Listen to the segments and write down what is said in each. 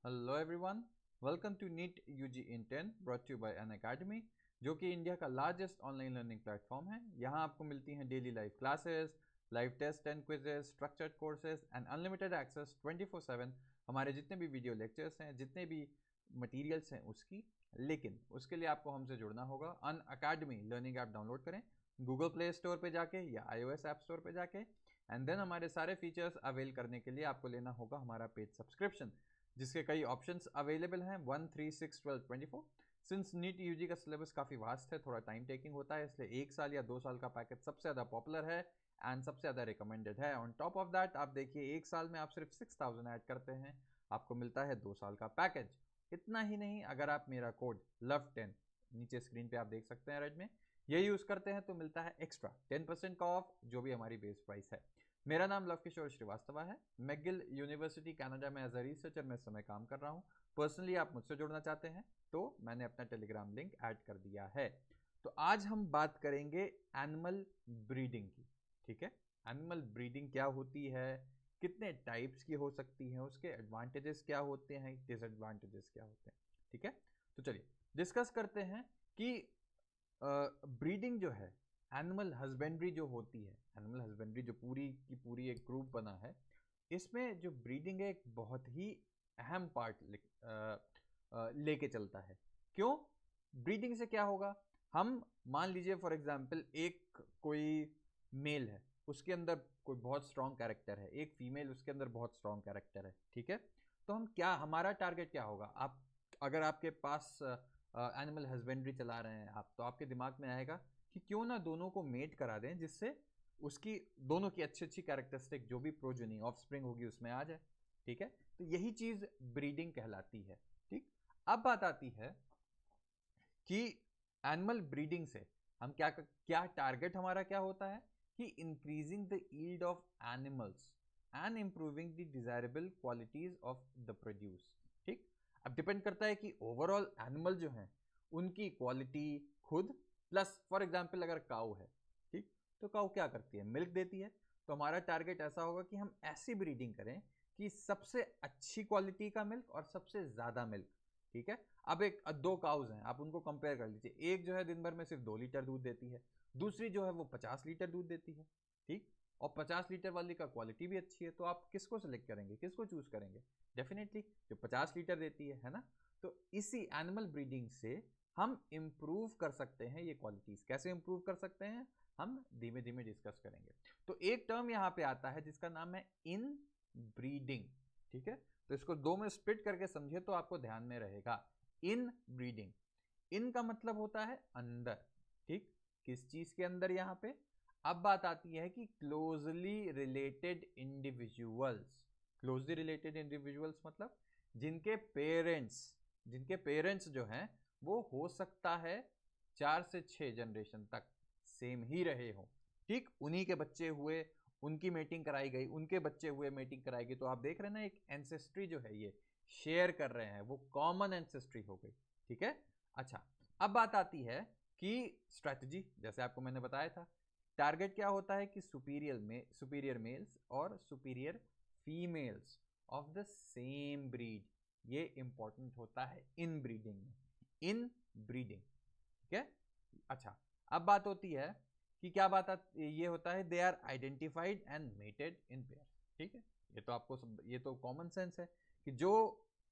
Hello everyone, welcome to NEET UG in 10 brought you by Unacademy, जो कि India का largest online learning platform है। यहाँ आपको मिलती हैं daily live classes, live test and quizzes, structured courses and unlimited access 24/7 हमारे जितने भी वीडियो लेक्चर्स हैं, जितने भी मटेरियल्स हैं उसकी। लेकिन उसके लिए आपको हमसे जुड़ना होगा। अनअकैडमी लर्निंग ऐप डाउनलोड करें गूगल प्ले स्टोर पे जाके या iOS ऐप स्टोर पे जाके, एंड देन हमारे सारे फीचर्स अवेल करने के लिए आपको लेना होगा हमारा पेड सब्सक्रिप्शन, जिसके कई ऑप्शंस अवेलेबल हैं 1, 3, 6, 12, 24। सिंस नीट यूजी का सिलेबस काफ़ी वास्ट है, थोड़ा टाइम टेकिंग होता है, इसलिए 1 साल या 2 साल का पैकेज सबसे ज़्यादा पॉपुलर है एंड सबसे ज़्यादा रिकमेंडेड है। ऑन टॉप ऑफ दैट आप देखिए 1 साल में आप सिर्फ 6000 ऐड करते हैं, आपको मिलता है 2 साल का पैकेज। इतना ही नहीं, अगर आप मेरा कोड LOVE10 नीचे स्क्रीन पे आप देख सकते हैं रेड में, ये यूज़ करते हैं तो मिलता है एक्स्ट्रा 10% का ऑफ, जो भी हमारी बेस प्राइस है। मेरा नाम लव किशोर श्रीवास्तव है। मैगिल यूनिवर्सिटी कनाडा में एज अ रिसर्चर मैं इस समय काम कर रहा हूँ। पर्सनली आप मुझसे जुड़ना चाहते हैं तो मैंने अपना टेलीग्राम लिंक ऐड कर दिया है। तो आज हम बात करेंगे एनिमल ब्रीडिंग की। ठीक है, एनिमल ब्रीडिंग क्या होती है, कितने टाइप्स की हो सकती है, उसके एडवांटेजेस क्या होते हैं, डिसएडवांटेजेस क्या होते हैं। ठीक है, तो चलिए डिस्कस करते हैं कि ब्रीडिंग जो है, एनिमल हस्बेंड्री जो होती है, एनिमल हस्बेंड्री जो पूरी की पूरी एक ग्रुप बना है, इसमें जो ब्रीडिंग है एक बहुत ही अहम पार्ट लेके चलता है। क्यों? ब्रीडिंग से क्या होगा, हम मान लीजिए फॉर एग्जांपल एक कोई मेल है, उसके अंदर कोई बहुत स्ट्रॉन्ग कैरेक्टर है, एक फीमेल उसके अंदर बहुत स्ट्रॉन्ग कैरेक्टर है। ठीक है, तो हम क्या, हमारा टारगेट क्या होगा, आप अगर आपके पास एनिमल हस्बेंड्री चला रहे हैं आप, तो आपके दिमाग में आएगा कि क्यों ना दोनों को मेट करा दें, जिससे उसकी दोनों की अच्छी अच्छी कैरेक्टरिस्टिक जो भी प्रोजेनी ऑफस्प्रिंग होगी उसमें आ जाए। ठीक है, तो यही चीज ब्रीडिंग कहलाती है। ठीक, अब बात आती है कि एनिमल ब्रीडिंग से हम क्या क्या टारगेट हमारा क्या होता है कि increasing the yield of animals and improving the desirable qualities of the produce. ठीक, अब डिपेंड करता है कि ओवरऑल एनिमल जो हैं उनकी क्वालिटी खुद, प्लस फॉर एग्जांपल अगर काऊ है, ठीक, तो काऊ क्या करती है, मिल्क देती है। तो हमारा टारगेट ऐसा होगा कि हम ऐसी ब्रीडिंग करें कि सबसे अच्छी क्वालिटी का मिल्क और सबसे ज़्यादा मिल्क। ठीक है, अब एक दो काउज हैं, आप उनको कंपेयर कर लीजिए। एक जो है दिन भर में सिर्फ 2 लीटर दूध देती है, दूसरी जो है वो 50 लीटर दूध देती है। ठीक, और 50 लीटर वाली का क्वालिटी भी अच्छी है, तो आप किसको सेलेक्ट करेंगे, किसको चूज करेंगे? डेफिनेटली जो 50 लीटर देती है ना। तो इसी एनिमल ब्रीडिंग से हम इम्प्रूव कर सकते हैं ये क्वालिटीज। कैसे इम्प्रूव कर सकते हैं, हम धीमे धीमे डिस्कस करेंगे। तो एक टर्म यहाँ पे आता है जिसका नाम है इन ब्रीडिंग। ठीक है, तो इसको दो में स्प्लिट करके समझिए तो आपको ध्यान में रहेगा। इन ब्रीडिंग, इन का मतलब होता है अंदर। ठीक, किस चीज के अंदर यहाँ पे? अब बात आती है कि closely related individuals. Closely related individuals मतलब जिनके पेरेंट्स जो हैं वो हो सकता है 4 से 6 जनरेशन तक सेम ही रहे हो। ठीक, उन्हीं के बच्चे हुए, उनकी मीटिंग कराई गई, उनके बच्चे हुए, मीटिंग कराई गई, तो आप देख रहे हैं ना, एक एंसेस्ट्री जो है ये शेयर कर रहे हैं, वो कॉमन एंसेस्ट्री हो गई। ठीक है, अच्छा, अब बात आती है कि स्ट्रैटेजी, जैसे आपको मैंने बताया था, टारगेट क्या होता है कि सुपीरियर मेल्स और superior females of the same breed, ये इंपॉर्टेंट होता है इन ब्रीडिंग में। इन ब्रीडिंग, ठीक है। अच्छा, अब बात होती है कि क्या ये होता है, they are identified and mated in pair. ठीक है, ये तो कॉमन सेंस है कि जो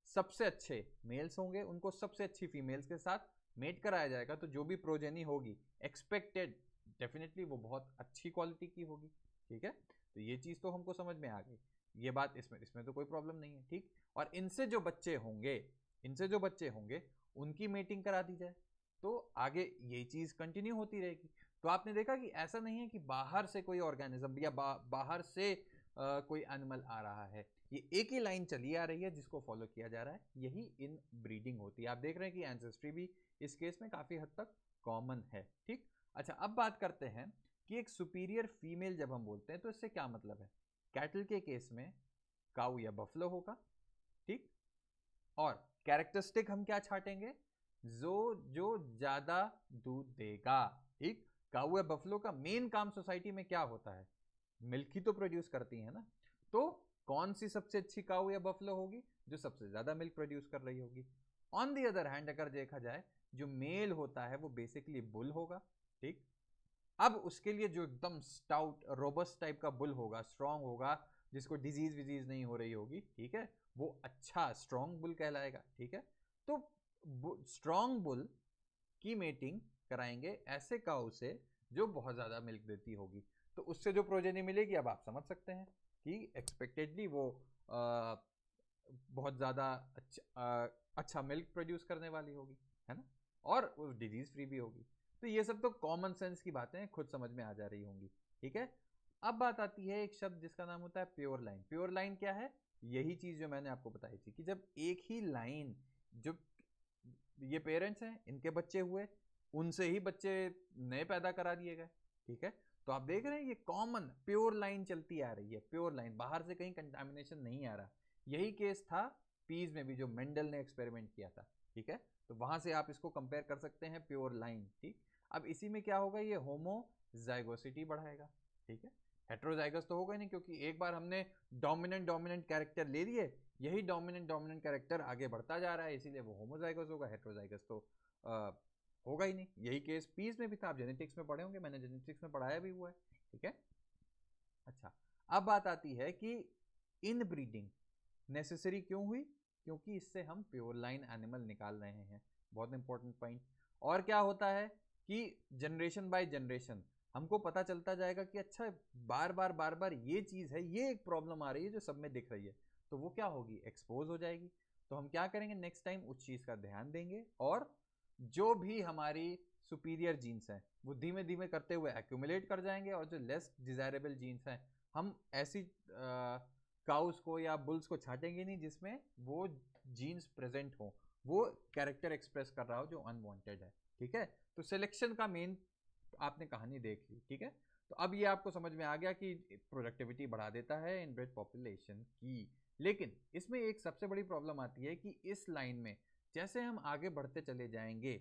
सबसे अच्छे मेल्स होंगे उनको सबसे अच्छी फीमेल्स के साथ मेट कराया जाएगा, तो जो भी प्रोजेनी होगी एक्सपेक्टेड, डेफिनेटली वो बहुत अच्छी क्वालिटी की होगी। ठीक है, तो ये चीज़ तो हमको समझ में आ गई, ये बात इसमें इसमें तो कोई प्रॉब्लम नहीं है। ठीक, और इनसे जो बच्चे होंगे उनकी मेटिंग करा दी जाए तो आगे यही चीज़ कंटिन्यू होती रहेगी। तो आपने देखा कि ऐसा नहीं है कि बाहर से कोई ऑर्गेनिज्म या बाहर से कोई एनिमल आ रहा है, ये एक ही लाइन चली आ रही है जिसको फॉलो किया जा रहा है, यही इन ब्रीडिंग होती है। आप देख रहे हैं कि एंसेस्ट्री भी इस केस में काफ़ी हद तक कॉमन है। ठीक, अच्छा, अब बात करते हैं कि एक सुपीरियर फीमेल जब हम बोलते हैं तो इससे क्या मतलब है। कैटल के केस में काऊ या बफलो होगा। ठीक, और कैरेक्टरिस्टिक हम क्या छाटेंगे, जो जो ज्यादा दूध देगा। ठीक, काऊ या बफलो का मेन काम सोसाइटी में क्या होता है, मिल्क ही तो प्रोड्यूस करती है ना। तो कौन सी सबसे अच्छी काऊ या बफलो होगी, जो सबसे ज़्यादा मिल्क प्रोड्यूस कर रही होगी। ऑन दी अदर हैंड अगर देखा जाए, जो मेल होता है वो बेसिकली बुल होगा, ठीक। अब उसके लिए जो एकदम स्टाउट रोबस्ट टाइप का बुल होगा, स्ट्रांग होगा, जिसको डिजीज विजीज नहीं हो रही होगी, ठीक है, वो अच्छा स्ट्रांग बुल कहलाएगा, ठीक है। तो स्ट्रांग बुल की मेटिंग कराएंगे ऐसे काऊ से जो बहुत ज़्यादा मिल्क देती होगी, तो उससे जो प्रोजेनी मिलेगी अब आप समझ सकते हैं कि एक्सपेक्टेडली वो बहुत ज़्यादा अच्छा मिल्क प्रोड्यूस करने वाली होगी, है ना, और वो डिजीज फ्री भी होगी। तो ये सब तो कॉमन सेंस की बातें खुद समझ में आ जा रही होंगी, ठीक है। अब बात आती है एक शब्द जिसका नाम होता है प्योर लाइन। प्योर लाइन क्या है? यही चीज़ जो मैंने आपको बताई थी कि जब एक ही लाइन, जो ये पेरेंट्स हैं, इनके बच्चे हुए, उनसे ही बच्चे नए पैदा करा दिए गए, ठीक है। तो आप देख रहे हैं ये कॉमन प्योर लाइन चलती आ रही है, प्योर लाइन, बाहर से कहीं कंटामिनेशन नहीं आ रहा। यही केस था पीज में भी जो मेंडल ने एक्सपेरिमेंट किया था, ठीक है। तो वहां से आप इसको कंपेयर कर सकते हैं प्योर लाइन, ठीक। अब इसी में क्या होगा, ये होमोजाइगोसिटी बढ़ाएगा, ठीक है। हेट्रोजाइगस तो होगा ही नहीं, क्योंकि एक बार हमने डोमिनेंट कैरेक्टर ले लिए, यही डोमिनेंट कैरेक्टर आगे बढ़ता जा रहा है, इसीलिए वो होमोजाइगस होगा, हेट्रोजाइगस तो होगा ही नहीं। यही केस पीस में भी था, आप जेनेटिक्स में पढ़े होंगे, मैंने जेनेटिक्स में पढ़ाया भी हुआ है, ठीक है। अच्छा, अब बात आती है कि इन ब्रीडिंग नेसेसरी क्यों हुई? क्योंकि इससे हम प्योर लाइन एनिमल निकाल रहे हैं, बहुत इंपॉर्टेंट पॉइंट। और क्या होता है कि जनरेशन बाय जनरेशन हमको पता चलता जाएगा कि अच्छा बार बार ये चीज़ है, ये एक प्रॉब्लम आ रही है जो सब में दिख रही है, तो वो क्या होगी, एक्सपोज हो जाएगी। तो हम क्या करेंगे, नेक्स्ट टाइम उस चीज़ का ध्यान देंगे, और जो भी हमारी सुपीरियर जीन्स हैं वो धीमे धीमे करते हुए एक्यूमुलेट कर जाएंगे, और जो लेस डिजायरेबल जीन्स हैं हम ऐसी काउस को या बुल्स को छांटेंगे नहीं जिसमें वो जीन्स प्रेजेंट हो, वो कैरेक्टर एक्सप्रेस कर रहा हो जो अनवांटेड है, ठीक है। तो सिलेक्शन का मेन आपने कहानी देख ली, ठीक है। तो अब ये आपको समझ में आ गया कि प्रोडक्टिविटी बढ़ा देता है इनब्रेड पॉपुलेशन की। लेकिन इसमें एक सबसे बड़ी प्रॉब्लम आती है कि इस लाइन में जैसे हम आगे बढ़ते चले जाएंगे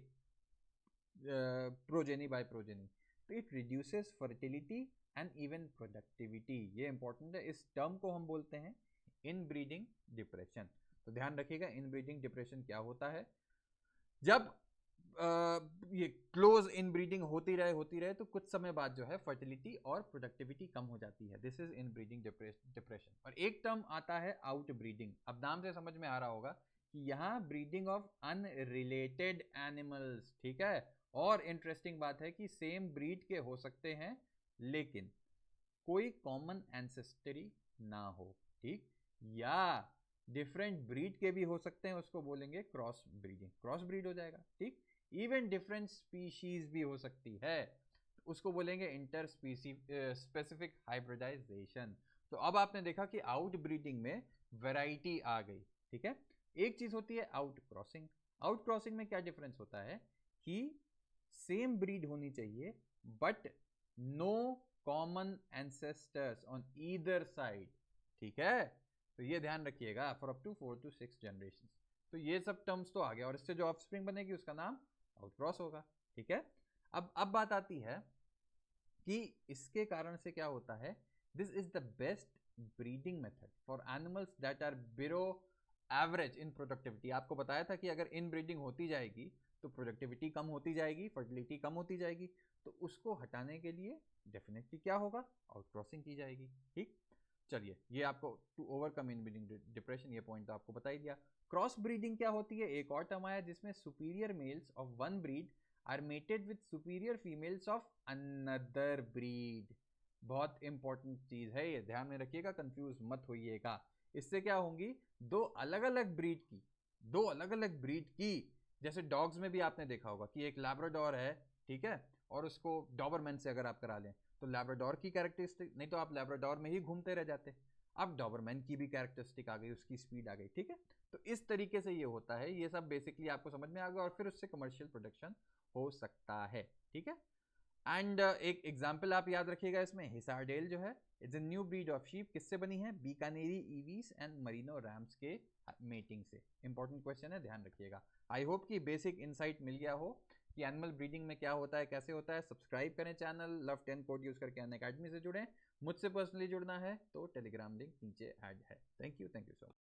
प्रोजेनी बाय प्रोजेनी, तो it reduces fertility and even productivity. ये इंपॉर्टेंट है, इस टर्म को हम बोलते हैं इन ब्रीडिंग डिप्रेशन। तो ध्यान रखिएगा, इन ब्रीडिंग डिप्रेशन क्या होता है, जब ये क्लोज इन ब्रीडिंग होती रहे तो कुछ समय बाद जो है फर्टिलिटी और प्रोडक्टिविटी कम हो जाती है। This is in breeding depression. और एक टर्म आता है आउट ब्रीडिंग। अब नाम से समझ में आ रहा होगा कि यहाँ ब्रीडिंग ऑफ अनरिलेटेड एनिमल्स, ठीक है। और इंटरेस्टिंग बात है कि सेम ब्रीड के हो सकते हैं लेकिन कोई कॉमन एंसेस्टरी ना हो, ठीक, या डिफरेंट ब्रीड के भी हो सकते हैं, उसको बोलेंगे क्रॉस ब्रीडिंग, क्रॉस ब्रीड हो जाएगा, ठीक। इवन डिफरेंट स्पीशीज भी हो सकती है, उसको बोलेंगे इंटर स्पेसिफिक हाइब्रिडाइजेशन। तो अब आपने देखा कि आउट ब्रीडिंग में वैरायटी आ गई, ठीक है। एक चीज होती है आउट क्रॉसिंग। आउट क्रॉसिंग में क्या डिफरेंस होता है कि सेम ब्रीड होनी चाहिए but no common ancestors on either side, ठीक है। तो ये ध्यान रखिएगा, for up to 4 to 6 generation. तो ये सब टर्म्स तो आ गया, और इससे जो ऑफस्प्रिंग बनेगी उसका नाम आउटक्रॉस होगा, ठीक है। अब बात आती है कि इसके कारण से क्या होता है, this is the best breeding method for animals that are below average in productivity. आपको बताया था कि अगर इन ब्रीडिंग होती जाएगी तो प्रोडक्टिविटी कम होती जाएगी, फर्टिलिटी कम होती जाएगी, तो उसको हटाने के लिए डेफिनेटली क्या होगा, आउटक्रॉसिंग की जाएगी, ठीक। चलिए, ये आपको to overcome inbreeding depression, ये पॉइंट तो आपको बता ही दिया। क्रॉस ब्रीडिंग क्या होती है, एक और टर्म आया जिसमें superior males of one breed are mated with superior females of another breed. बहुत इंपॉर्टेंट चीज है ये, ध्यान में रखिएगा, कंफ्यूज मत होइएगा। इससे क्या होंगी, दो अलग अलग ब्रीड की, जैसे डॉग्स में भी आपने देखा होगा कि एक लैब्राडोर है, ठीक है, और उसको डॉबरमैन से अगर आप करा लें तो लैब्राडोर की कैरेक्टरिस्टिक, नहीं तो आप लैब्राडोर में ही घूमते रह जाते, अब डॉबरमैन की भी कैरेक्टरिस्टिक आ गई, उसकी स्पीड आ गई, ठीक है। तो इस तरीके से ये होता है, ये सब बेसिकली आपको समझ में आ गया, और फिर उससे कमर्शियल प्रोडक्शन हो सकता है, ठीक है। एंड एक एग्जाम्पल आप याद रखिएगा इसमें, हिसारडेल जो है it's a new breed of sheep, किससे बनी है, बीकानेरी ईवीस एंड मरीनो रैम्स के मेटिंग से। इंपॉर्टेंट क्वेश्चन है, ध्यान रखिएगा। आई होप कि बेसिक इंसाइट मिल गया हो कि एनिमल ब्रीडिंग में क्या होता है, कैसे होता है। सब्सक्राइब करें चैनल, लव 10 कोड यूज करके अनअकैडमी से जुड़ें। मुझसे पर्सनली जुड़ना है तो टेलीग्राम लिंक नीचे ऐड है। Thank you so much.